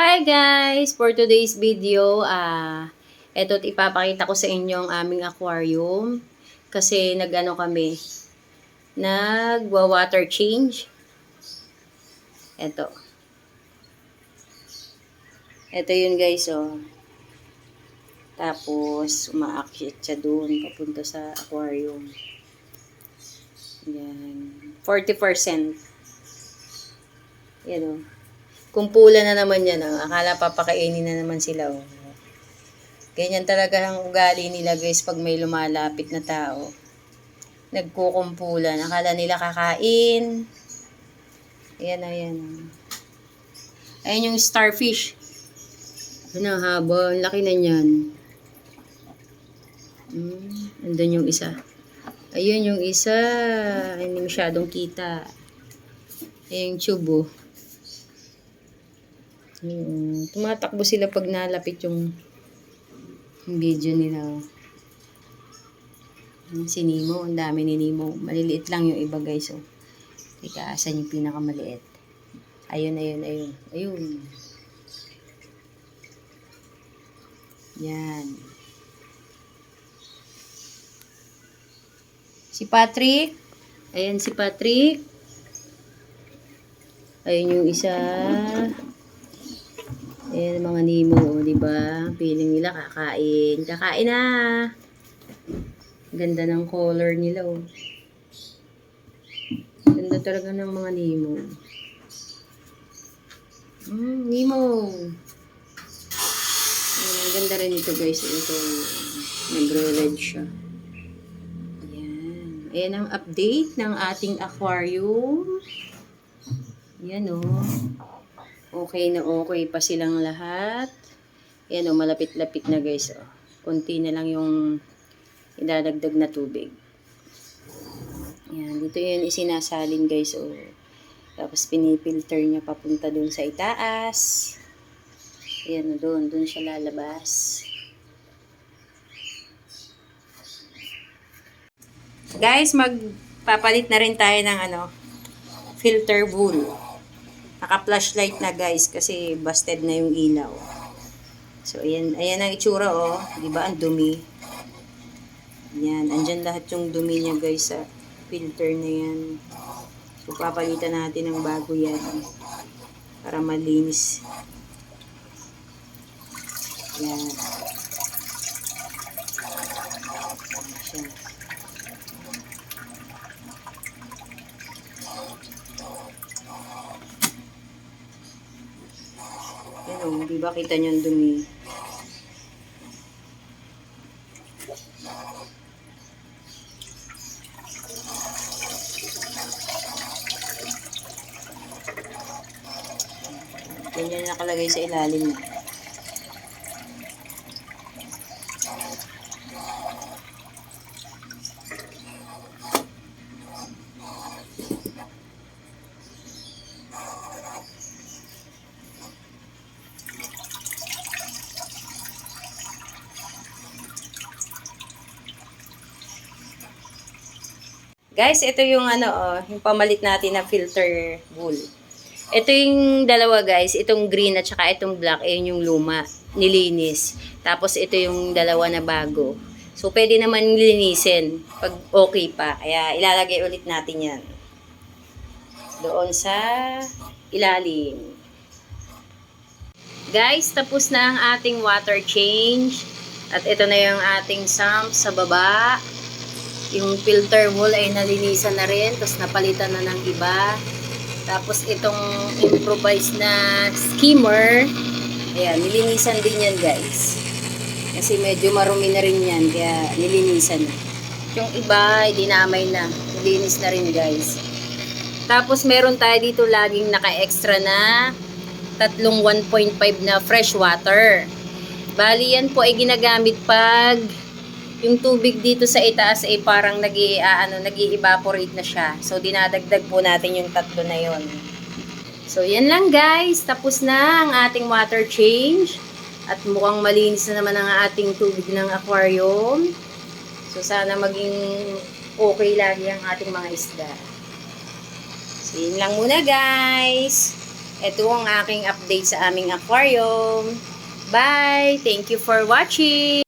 Hi guys! For today's video, eto't ipapakita ko sa inyo ang aming aquarium. Kasi nag-ano kami, nagwa-water change. Eto. Eto yun guys, oh. Tapos, umaakyat siya doon, papunta sa aquarium. Yan. 40%. Yan, oh. Kumpula na naman yan, oh. Akala papakainin na naman sila, oh. Ganyan talaga ang ugali nila guys pag may lumalapit na tao. Nagkukumpulan. Akala nila kakain. Ayan, ayan. Ayan yung starfish. Ano, haba. Ang laki na niyan. Andun yung isa. Ayun yung isa. Hindi masyadong kita. Ayan yung tube. Tumatakbo sila pag nalapit yung video nila. Si Nemo, ang dami ni Nemo. Maliliit lang yung iba guys. So, teka, asan yung pinakamaliit? Ayun, ayun, ayun. Ayun. Yan. Si Patrick. Ayan si Patrick. Ayun yung isa. Ayan mga Nemo, di ba? Feeling nila kakain. Kakain na. Ganda ng color nila, oh. Ganda talaga ng mga Nemo. Nemo. Ayan, ganda rin ito, guys. Ito, nagre-red siya. Ayan. Ayan ang update ng ating aquarium. Ayan, oh. Okay na okay pa silang lahat. Ayan, oh, malapit-lapit na, guys, oh. Kunti na lang yung idadagdag na tubig. Ayan, dito yun isinasalin guys. Oh. Tapos pinipilter niya papunta dun sa itaas. Ayan, doon siya lalabas. Guys, magpapalit na rin tayo ng filter wool. Naka-flashlight na guys kasi busted na yung ilaw. So, ayan ang itsura, oh. Diba, ang dumi. Yan, andyan lahat yung dumi niya guys sa filter na yan. So, papalitan natin ng bago yan para malinis. Yan. Siya. Yan o, diba kita nyo yung dumi? Ganyan nakalagay sa ilalim. Guys, ito yung yung pamalit natin na filter wool. Ito yung dalawa guys, itong green at saka itong black, ayun yung luma, nilinis. Tapos ito yung dalawa na bago. So pwede naman linisin pag okay pa. Kaya ilalagay ulit natin yan. Doon sa ilalim. Guys, tapos na ang ating water change. At ito na yung ating sump sa baba. Yung filter wool ay nalinisan na rin. Tapos napalitan na ng iba. Tapos itong improvised na skimmer. Ayan, nilinisan din yan guys. Kasi medyo marumi na rin yan. Kaya nilinisan na. Yung iba ay dinamay na. Nilinis na rin guys. Tapos meron tayo dito laging naka-extra na tatlong 1.5 na fresh water. Bali yan po ay ginagamit pag yung tubig dito sa itaas ay parang nag-i-evaporate na siya. So, dinadagdag po natin yung tatlo na yon. So, yan lang guys. Tapos na ang ating water change. At mukhang malinis na naman ang ating tubig ng aquarium. So, sana maging okay lagi ang ating mga isda. So, yun lang muna guys. Ito ang aking update sa aming aquarium. Bye! Thank you for watching!